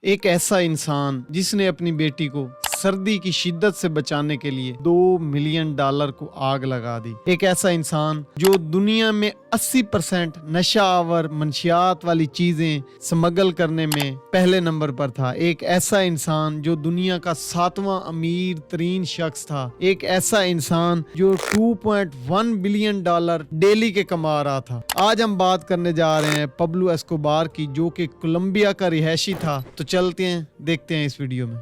एक ऐसा इंसान जिसने अपनी बेटी को सर्दी की शिद्दत से बचाने के लिए $2 मिलियन को आग लगा दी। एक ऐसा इंसान जो दुनिया में 80% नशा आवर मंशियात वाली चीजें स्मगल करने में पहले नंबर पर था। एक ऐसा इंसान जो दुनिया का 7वां अमीर तरीन शख्स था। एक ऐसा इंसान जो $2.1 बिलियन डेली के कमा रहा था। आज हम बात करने जा रहे हैं पब्लो एस्कोबार की, जो कि कोलंबिया का रिहायशी था। तो चलते हैं, देखते हैं इस वीडियो में।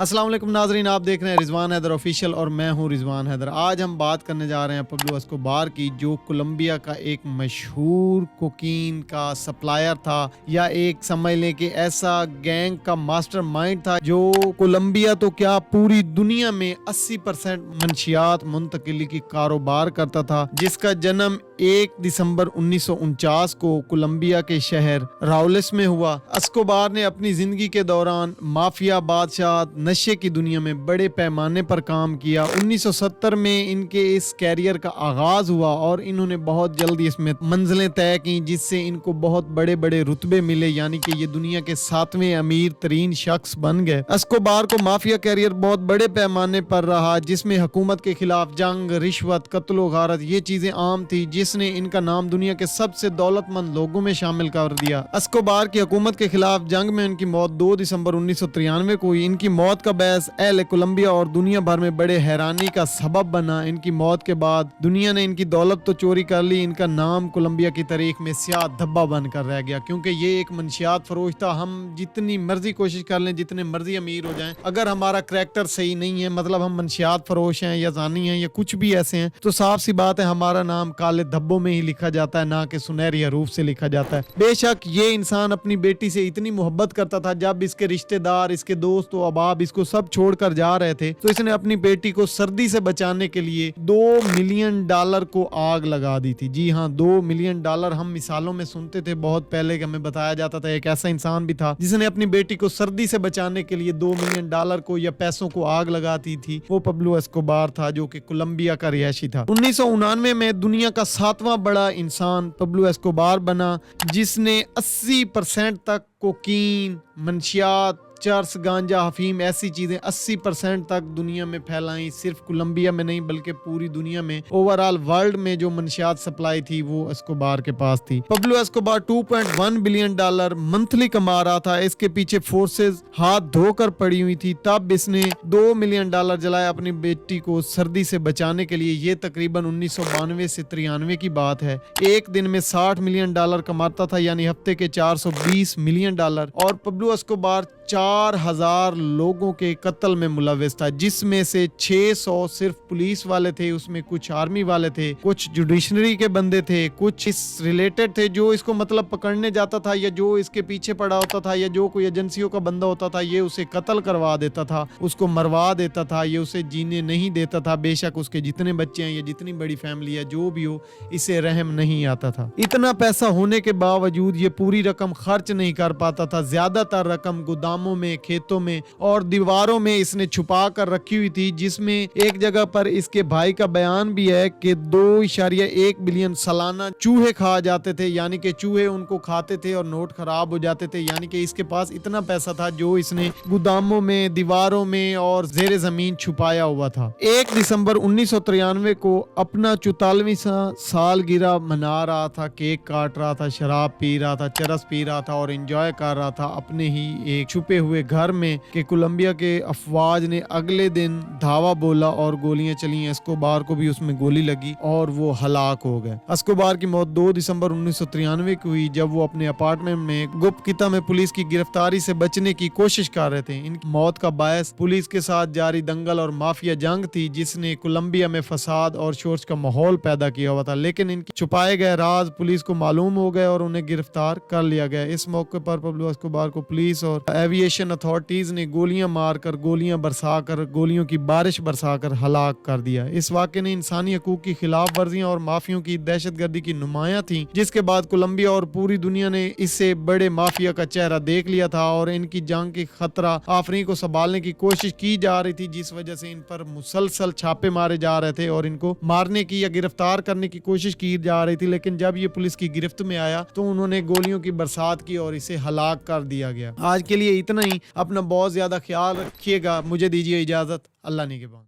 अस्सलाम वालेकुम नाजरीन, आप देख रहे हैं रिजवान हैदर ऑफिशियल और मैं हूं रिजवान हैदर। आज हम बात करने जा रहे हैं पब्लो एस्कोबार की, जो कोलंबिया का एक मशहूर कोकीन का सप्लायर था, या एक समझ लें कि ऐसा गैंग का मास्टरमाइंड था जो कोलंबिया तो क्या पूरी दुनिया में 80% मंशियात मुंतकिली की कारोबार करता था, जिसका जन्म 1 दिसंबर 1949 को कोलंबिया के शहर राउलेस में हुआ। एस्कोबार ने अपनी जिंदगी के दौरान माफिया, बादशाह, नशे की दुनिया में बड़े पैमाने पर काम किया। 1970 में इनके इस कैरियर का आगाज हुआ और इन्होंने बहुत जल्दी इसमें मंजिलें तय की, जिससे इनको बहुत बड़े बड़े रुतबे मिले, यानी कि ये दुनिया के 7वें अमीर तरीन शख्स बन गए। एस्कोबार को माफिया कैरियर बहुत बड़े पैमाने पर रहा, जिसमें हुकूमत के खिलाफ जंग, रिश्वत, कत्लो गारत ये चीजें आम थी, जिसने इनका नाम दुनिया के सबसे दौलतमंद लोगों में शामिल कर दिया। एस्कोबार की हुकूमत के खिलाफ जंग में इनकी मौत 2 दिसंबर 1993 को हुई। इनकी मौत का बहस एल कोलंबिया और दुनिया भर में बड़े हैरानी का सबब बना। इनकी मौत के बाद दुनिया ने इनकी दौलत तो चोरी कर ली, इनका नाम कोलंबिया की तारीख में स्याह धब्बा बनकर रह गया, क्योंकि ये एक मंशियात फरोश था। हम जितनी मर्जी कोशिश कर लें, जितने मर्जी अमीर हो जाएं, अगर हमारा करैक्टर सही नहीं है, मतलब हम मंशियात फरोश हैं या जानी हैं या कुछ भी ऐसे हैं, तो साफ सी बात है हमारा नाम काले धब्बों में ही लिखा जाता है, ना कि सुनहरी हरूफ से लिखा जाता है। बेशक ये इंसान अपनी बेटी से इतनी मोहब्बत करता था, जब इसके रिश्तेदार, इसके दोस्त व अहबाब इसको सब छोड़कर जा रहे थे, तो इसने अपनी बेटी को सर्दी से बचाने के लिए $2 मिलियन को आग लगा दी थी। जी हाँ, $2 मिलियन हम मिसालों में सुनते थे बहुत पहले, कि हमें बताया जाता था एक ऐसा इंसान भी था जिसने अपनी बेटी को सर्दी से बचाने के लिए $2 मिलियन को या पैसों को आग लगाती थी। वो पब्लो एस्कोबार था, जो कि कोलंबिया का रिहायशी था। 1999 में दुनिया का 7वां बड़ा इंसान पब्लो एस्कोबार बना, जिसने 80% तक कोकीन, मंशियात, चर्स, गांजा, अफीम ऐसी चीजें 80% तक दुनिया में फैलाई। सिर्फ कोलंबिया में नहीं बल्कि पूरी दुनिया में, ओवरऑल वर्ल्ड में जो मंशियात सप्लाई थी वो एस्कोबार के पास थी। पब्लो एस्कोबार $2.1 बिलियन मंथली कमा रहा था। इसके पीछे फोर्सेस हाथ धोकर पड़ी हुई थी। तब इसने $2 मिलियन जलाया अपनी बेटी को सर्दी से बचाने के लिए। ये तकरीबन 1992 से 93 की बात है। एक दिन में $60 मिलियन कमाता था, यानी हफ्ते के $420 मिलियन। और पब्लो एस्कोबार 4000 लोगों के कत्ल में मुलविस था, जिसमें से 600 सिर्फ पुलिस वाले थे, उसमें कुछ आर्मी वाले थे, कुछ जुडिशनरी के बंदे थे, कुछ इस रिलेटेड थे जो इसको मतलब पकड़ने जाता था, या जो इसके पीछे पड़ा होता था, या जो कोई एजेंसियों का बंदा होता था, ये उसे कत्ल करवा देता था, उसको मरवा देता था, ये उसे जीने नहीं देता था। बेशक उसके जितने बच्चे हैं या जितनी बड़ी फैमिली है, जो भी हो, इसे रहम नहीं आता था। इतना पैसा होने के बावजूद ये पूरी रकम खर्च नहीं कर पाता था। ज्यादातर रकम गोदामों में, खेतों में और दीवारों में इसने छुपा कर रखी हुई थी, जिसमें एक जगह पर इसके भाई का बयान भी है कि 2.1 बिलियन सालाना चूहे खा जाते थे, यानी कि चूहे उनको खाते थे और नोट खराब हो जाते थे। यानी कि इसके पास इतना पैसा था जो इसने गोदामों में, दीवारों में और जेरे जमीन छुपाया हुआ था। 1 दिसंबर 1993 को अपना 44वीं सालगिरह मना रहा था, केक काट रहा था, शराब पी रहा था, चरस पी रहा था और एंजॉय कर रहा था अपने ही एक छुपे हुए घर में, कि कोलंबिया के अफवाज ने अगले दिन धावा बोला और गोलियां चली। एस्कोबार को भी उसमें गोली लगी और वो हलाक हो गए। एस्कोबार की मौत 2 दिसंबर 1993 को हुई, जब वो अपने अपार्टमेंट में गुप्तकिता में पुलिस की गिरफ्तारी से बचने की कोशिश कर रहे थे। इनकी मौत का बायस पुलिस के साथ जारी दंगल और माफिया जंग थी, जिसने कोलंबिया में फसाद और शोर का माहौल पैदा किया हुआ था। लेकिन इनके छुपाए गए राज पुलिस को मालूम हो गए और उन्हें गिरफ्तार कर लिया गया। इस मौके पर पब्लो एस्कोबार को पुलिस और एविएशन अथॉरिटीज ने गोलियां मारकर, गोलियां बरसाकर, गोलियों की बारिश बरसाकर हलाक कर दिया। इस वाक़े ने इंसानी हकूक की खिलाफ वर्जियां और माफियों की दहशतगर्दी की नुमायां थी, जिसके बाद कोलंबिया और पूरी दुनिया ने इससे बड़े माफिया का चेहरा देख लिया था और इनकी जंग की खतरा आफरीन को संभालने की कोशिश की जा रही थी, जिस वजह से इन पर मुसलसल छापे मारे जा रहे थे और इनको मारने की या गिरफ्तार करने की कोशिश की जा रही थी। लेकिन जब ये पुलिस की गिरफ्त में आया तो उन्होंने गोलियों की बरसात की और इसे हलाक कर दिया गया। आज के लिए इतना ही। अपना बहुत ज्यादा ख्याल रखिएगा। मुझे दीजिए इजाजत। अल्लाह निगहबान।